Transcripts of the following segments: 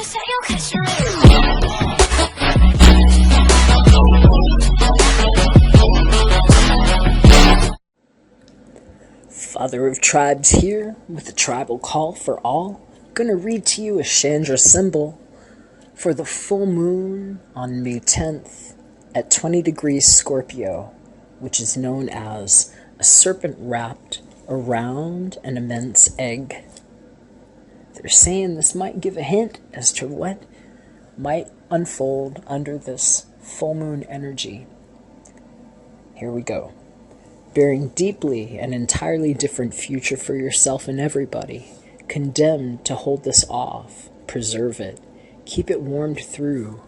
Father of Tribes here with a tribal call for all. Gonna read to you a Chandra symbol for the full moon on May 10th at 20 degrees Scorpio, which is known as a serpent wrapped around an immense egg. They're saying this might give a hint as to what might unfold under this full moon energy. Here we go. Bearing deeply an entirely different future for yourself and everybody, condemned to hold this off, preserve it, keep it warmed through,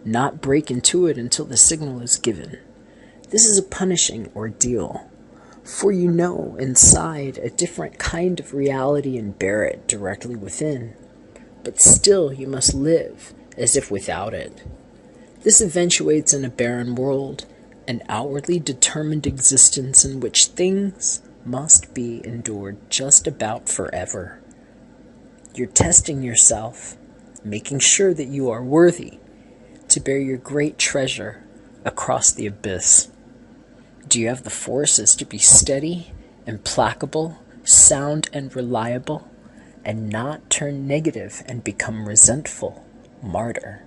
not break into it until the signal is given. This is a punishing ordeal, for you know inside a different kind of reality and bear it directly within, but still you must live as if without it. This eventuates in a barren world, an outwardly determined existence in which things must be endured just about forever. You're testing yourself, making sure that you are worthy to bear your great treasure across the abyss. Do you have the forces to be steady, implacable, sound and reliable, and not turn negative and become resentful, martyr?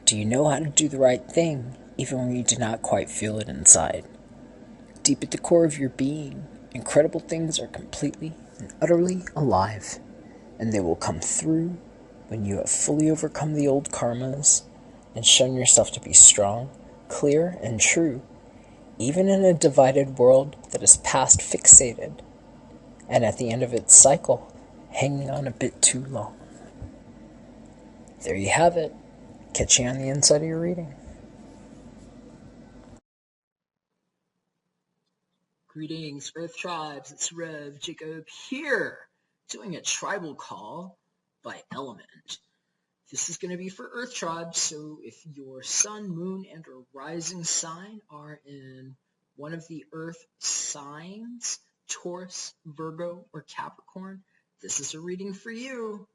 Do you know how to do the right thing, even when you do not quite feel it inside? Deep at the core of your being, incredible things are completely and utterly alive, and they will come through when you have fully overcome the old karmas and shown yourself to be strong, clear, and true, even in a divided world that is past fixated, and at the end of its cycle, hanging on a bit too long. There you have it. Catch you on the inside of your reading. Greetings, Earth Tribes. It's Rev Jakob here, doing a tribal call by element. This is going to be for Earth Tribes, so if your sun, moon, and or rising sign are in one of the Earth signs, Taurus, Virgo, or Capricorn, this is a reading for you.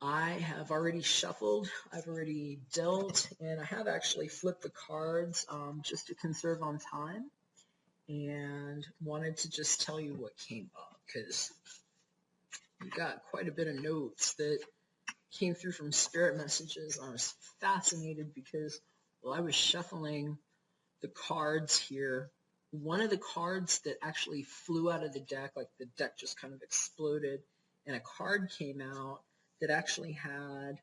I have already shuffled, I've already dealt, and I have actually flipped the cards just to conserve on time. And wanted to just tell you what came up, because we got quite a bit of notes that came through from spirit messages. I was fascinated because while I was shuffling the cards here, one of the cards that actually flew out of the deck, like the deck just kind of exploded, and a card came out that actually had,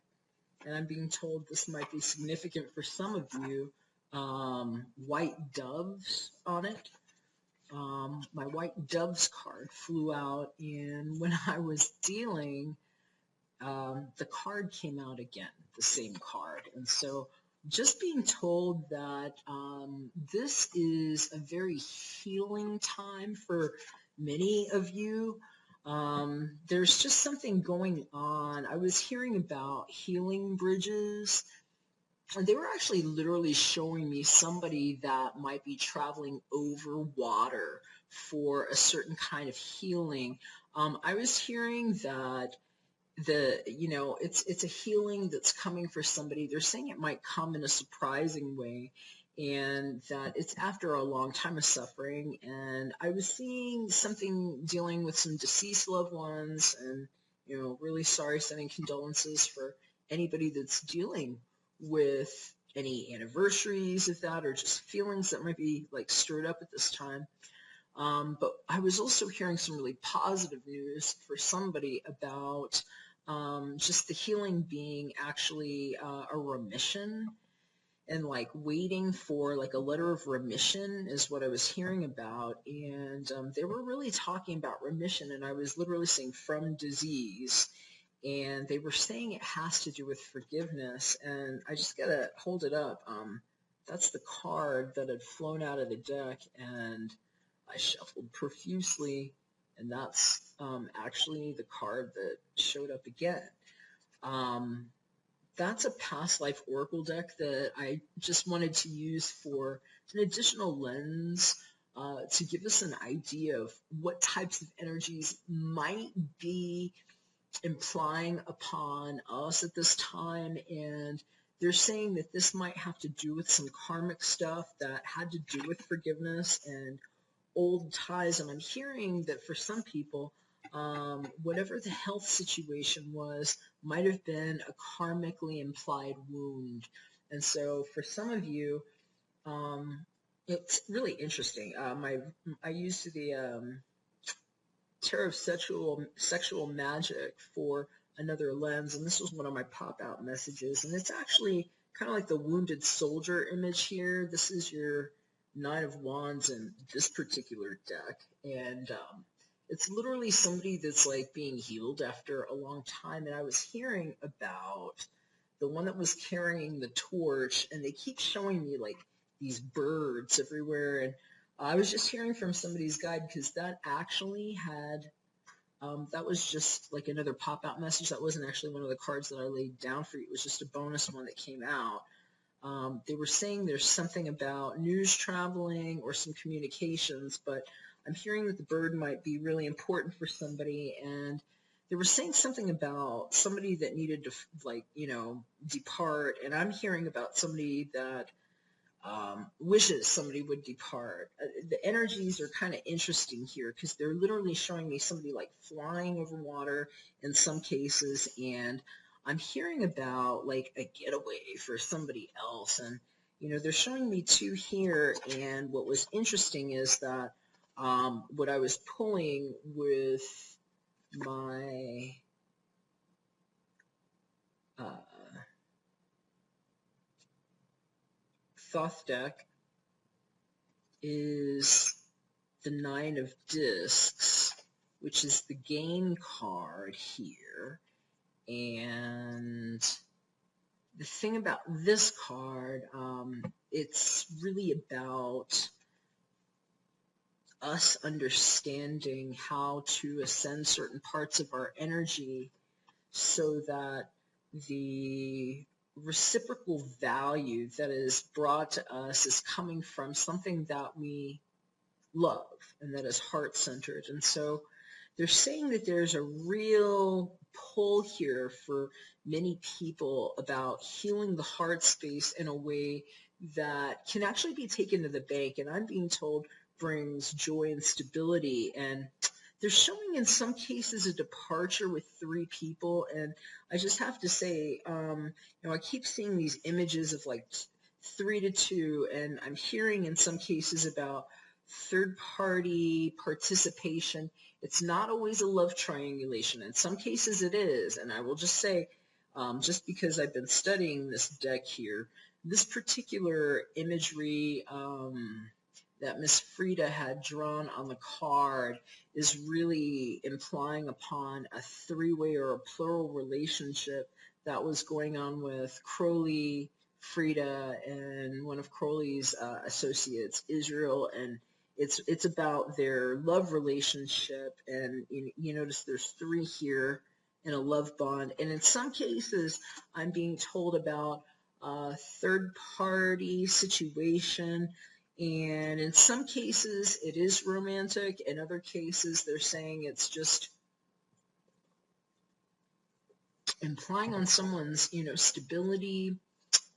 and I'm being told this might be significant for some of you, white doves on it. My white doves card flew out, and when I was dealing, the card came out again, the same card. And so just being told that this is a very healing time for many of you. There's just something going on. I was hearing about healing bridges. And they were actually literally showing me somebody that might be traveling over water for a certain kind of healing. I was hearing that it's a healing that's coming for somebody. They're saying it might come in a surprising way, and that it's after a long time of suffering. And I was seeing something dealing with some deceased loved ones, and really sorry, sending condolences for anybody that's dealing with any anniversaries of that, or just feelings that might be like stirred up at this time. But I was also hearing some really positive news for somebody about just the healing being actually a remission, and like waiting for like a letter of remission is what I was hearing about. And they were really talking about remission, and I was literally saying from disease. And they were saying it has to do with forgiveness, and I just gotta hold it up. That's the card that had flown out of the deck, and I shuffled profusely, and that's actually the card that showed up again. That's a past life oracle deck that I just wanted to use for an additional lens to give us an idea of what types of energies might be implying upon us at this time, and they're saying that this might have to do with some karmic stuff that had to do with forgiveness and old ties. And I'm hearing that for some people, whatever the health situation was might have been a karmically implied wound. And so for some of you, it's really interesting. I used the tarot of sexual magic for another lens, and this was one of my pop-out messages, and it's actually kind of like the wounded soldier image here. This is your Nine of Wands in this particular deck, and it's literally somebody that's like being healed after a long time. And I was hearing about the one that was carrying the torch, and they keep showing me like these birds everywhere, and I was just hearing from somebody's guide, because that actually had, that was just like another pop-out message. That wasn't actually one of the cards that I laid down for you. It was just a bonus one that came out. They were saying there's something about news traveling or some communications, but I'm hearing that the bird might be really important for somebody. And they were saying something about somebody that needed to, like, depart. And I'm hearing about somebody that wishes somebody would depart. The energies are kind of interesting here, because they're literally showing me somebody like flying over water in some cases, and I'm hearing about like a getaway for somebody else. And they're showing me two here, and what was interesting is that what I was pulling with my Thoth deck is the Nine of Discs, which is the gain card here. And the thing about this card, it's really about us understanding how to ascend certain parts of our energy so that the reciprocal value that is brought to us is coming from something that we love and that is heart-centered. And so they're saying that there's a real pull here for many people about healing the heart space in a way that can actually be taken to the bank, and I'm being told brings joy and stability. And they're showing in some cases a departure with 3 people, and I just have to say, I keep seeing these images of like 3 to 2, and I'm hearing in some cases about third-party participation. It's not always a love triangulation. In some cases it is, and I will just say, just because I've been studying this deck here, this particular imagery that Miss Frida had drawn on the card is really implying upon a 3-way or a plural relationship that was going on with Crowley, Frida, and one of Crowley's associates, Israel, and it's about their love relationship. And you notice there's 3 here in a love bond, and in some cases I'm being told about a third-party situation. And in some cases, it is romantic. In other cases, they're saying it's just implying on someone's, stability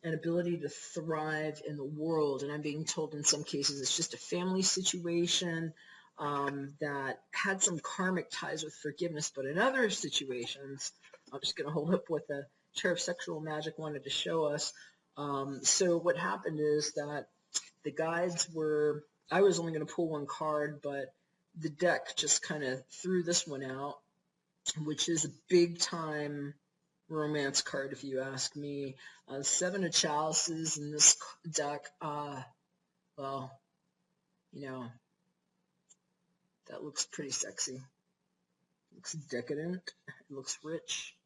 and ability to thrive in the world. And I'm being told in some cases it's just a family situation that had some karmic ties with forgiveness. But in other situations, I'm just going to hold up what the Chair of Sexual Magic wanted to show us. So what happened is that the guides were, I was only going to pull 1 card, but the deck just kind of threw this one out, which is a big-time romance card, if you ask me. 7 of Chalices in this deck. Well, that looks pretty sexy. It looks decadent. It looks rich.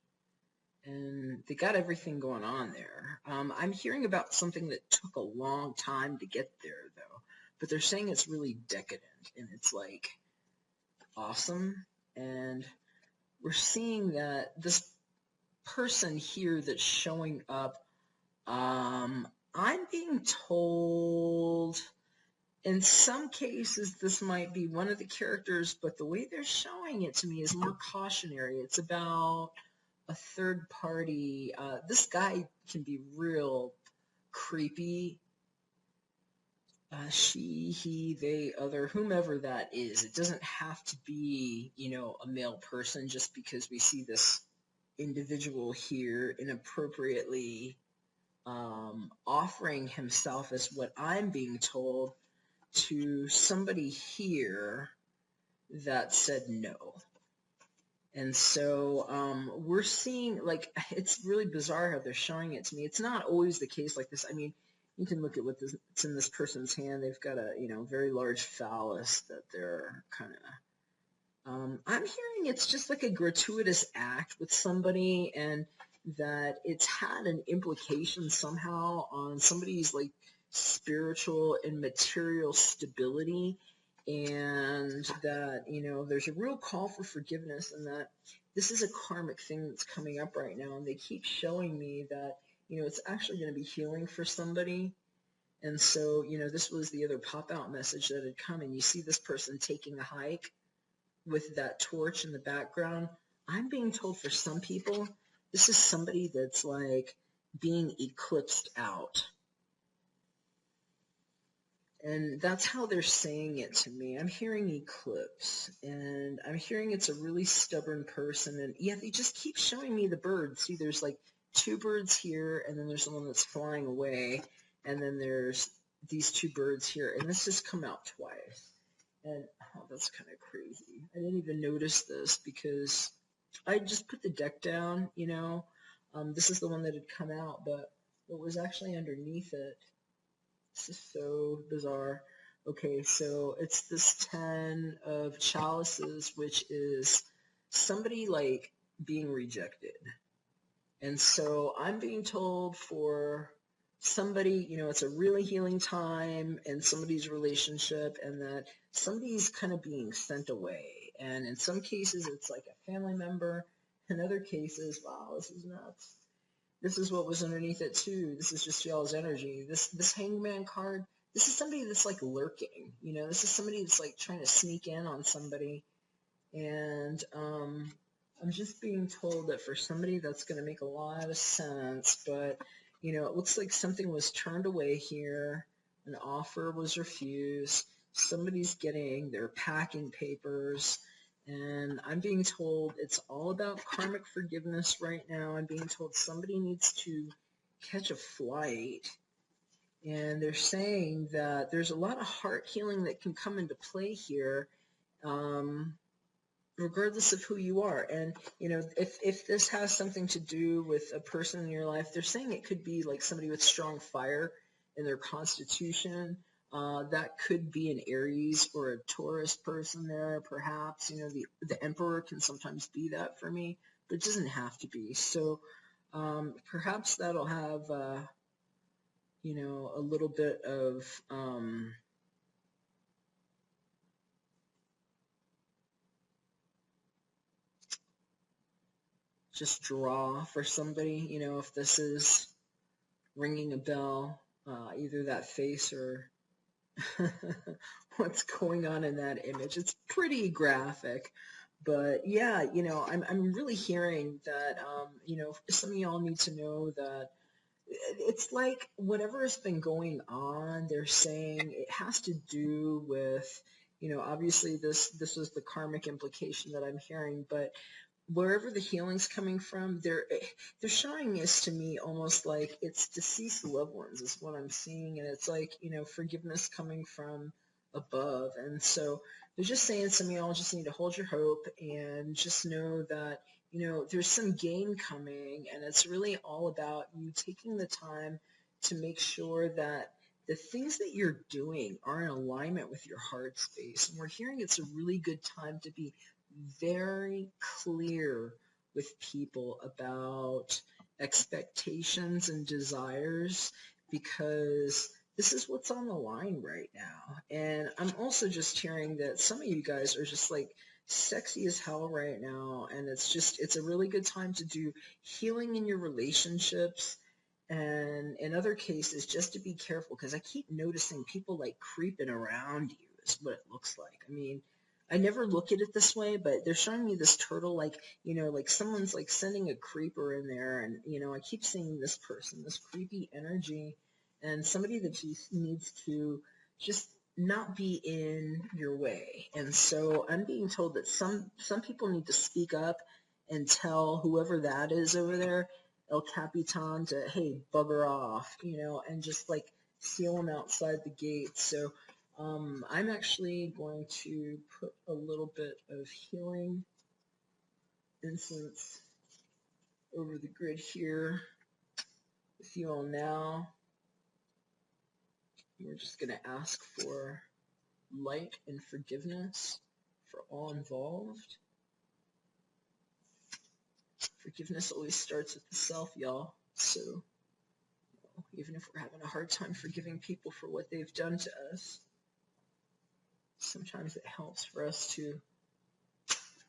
And they got everything going on there. I'm hearing about something that took a long time to get there, though. But they're saying it's really decadent, and it's like awesome. And we're seeing that this person here that's showing up, I'm being told In some cases, this might be one of the characters, but the way they're showing it to me is more cautionary. It's about a third party. This guy can be real creepy. She, he, they, other, whomever that is. It doesn't have to be, a male person just because we see this individual here inappropriately offering himself as what I'm being told to somebody here that said no. And so we're seeing, like, it's really bizarre how they're showing it to me. It's not always the case like this. I mean, you can look at what's in this person's hand. They've got a, very large phallus that they're kind of, I'm hearing it's just like a gratuitous act with somebody, and that it's had an implication somehow on somebody's, like, spiritual and material stability, and that, there's a real call for forgiveness, and that this is a karmic thing that's coming up right now, and they keep showing me that, it's actually going to be healing for somebody. And so, this was the other pop-out message that had come, and you see this person taking a hike with that torch in the background. I'm being told for some people, this is somebody that's like being eclipsed out. And that's how they're saying it to me. I'm hearing eclipse, and I'm hearing it's a really stubborn person. And yeah, they just keep showing me the birds. See, there's like 2 birds here, and then there's the one that's flying away, and then there's these 2 birds here, and this has come out twice. And that's kind of crazy. I didn't even notice this because I just put the deck down, This is the one that had come out, but what was actually underneath it, this is so bizarre. Okay, so it's this 10 of chalices, which is somebody like being rejected. And so I'm being told for somebody, it's a really healing time in somebody's relationship, and that somebody's kind of being sent away. And in some cases, it's like a family member. In other cases, wow, this is nuts. This is what was underneath it too. This is just y'all's energy. This hangman card, this is somebody that's like lurking. This is somebody that's like trying to sneak in on somebody. And I'm just being told that for somebody that's going to make a lot of sense, but it looks like something was turned away here. An offer was refused. Somebody's getting their packing papers. And I'm being told it's all about karmic forgiveness right now. I'm being told somebody needs to catch a flight. And they're saying that there's a lot of heart healing that can come into play here, regardless of who you are. And, if this has something to do with a person in your life, they're saying it could be like somebody with strong fire in their constitution. That could be an Aries or a Taurus person there, perhaps. The Emperor can sometimes be that for me, but it doesn't have to be. So perhaps that'll have, a little bit of just draw for somebody, if this is ringing a bell, either that face or what's going on in that image. It's pretty graphic, but yeah, I'm really hearing that, some of y'all need to know that it's like whatever has been going on, they're saying it has to do with, obviously this was the karmic implication that I'm hearing, but wherever the healing's coming from, they're showing this to me almost like it's deceased loved ones is what I'm seeing, and it's like, forgiveness coming from above. And so they're just saying some of y'all just need to hold your hope and just know that, there's some gain coming, and it's really all about you taking the time to make sure that the things that you're doing are in alignment with your heart space. And we're hearing it's a really good time to be very clear with people about expectations and desires, because this is what's on the line right now. And I'm also just hearing that some of you guys are just like sexy as hell right now, and it's a really good time to do healing in your relationships. And in other cases, just to be careful, because I keep noticing people like creeping around you is what it looks like. I mean, I never look at it this way, but they're showing me this turtle, like, like someone's like sending a creeper in there. And, I keep seeing this person, this creepy energy, and somebody that just needs to just not be in your way. And so I'm being told that some people need to speak up and tell whoever that is over there, El Capitan, to, hey, bugger off, and just like seal them outside the gate. So I'm actually going to put a little bit of healing incense over the grid here with you all now. We're just going to ask for light and forgiveness for all involved. Forgiveness always starts with the self, y'all. So even if we're having a hard time forgiving people for what they've done to us, sometimes it helps for us to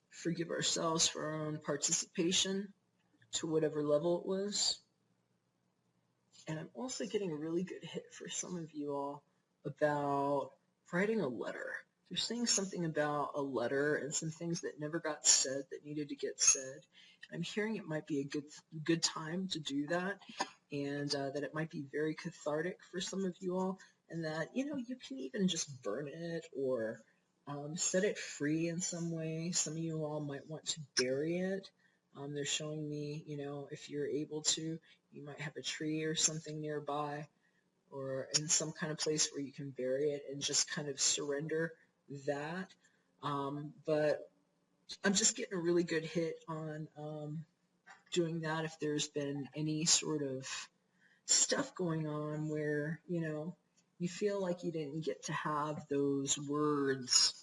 forgive ourselves for our own participation to whatever level it was. And I'm also getting a really good hit for some of you all about writing a letter. They're saying something about a letter and some things that never got said that needed to get said. I'm hearing it might be a good time to do that, and that it might be very cathartic for some of you all, and that, you can even just burn it or set it free in some way. Some of you all might want to bury it. They're showing me, if you're able to, you might have a tree or something nearby or in some kind of place where you can bury it and just kind of surrender that. But I'm just getting a really good hit on doing that if there's been any sort of stuff going on where, you feel like you didn't get to have those words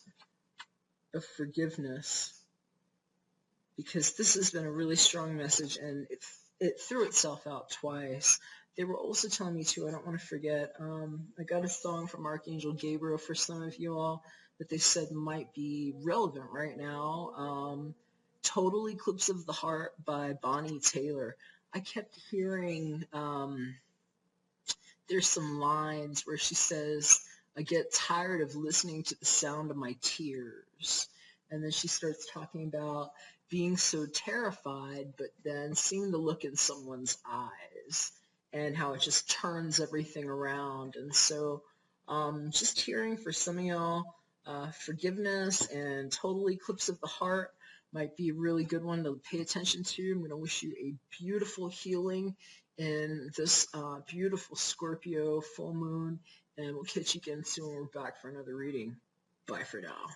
of forgiveness, because this has been a really strong message, and it threw itself out twice. They were also telling me too, I don't want to forget, I got a song from Archangel Gabriel for some of you all that they said might be relevant right now. Total Eclipse of the Heart by Bonnie Taylor. I kept hearing, there's some lines where she says, I get tired of listening to the sound of my tears. And then she starts talking about being so terrified, but then seeing the look in someone's eyes and how it just turns everything around. And so just hearing for some of y'all, forgiveness and total eclipse of the heart might be a really good one to pay attention to. I'm going to wish you a beautiful healing in this beautiful Scorpio full moon, and we'll catch you again soon when we're back for another reading. Bye for now.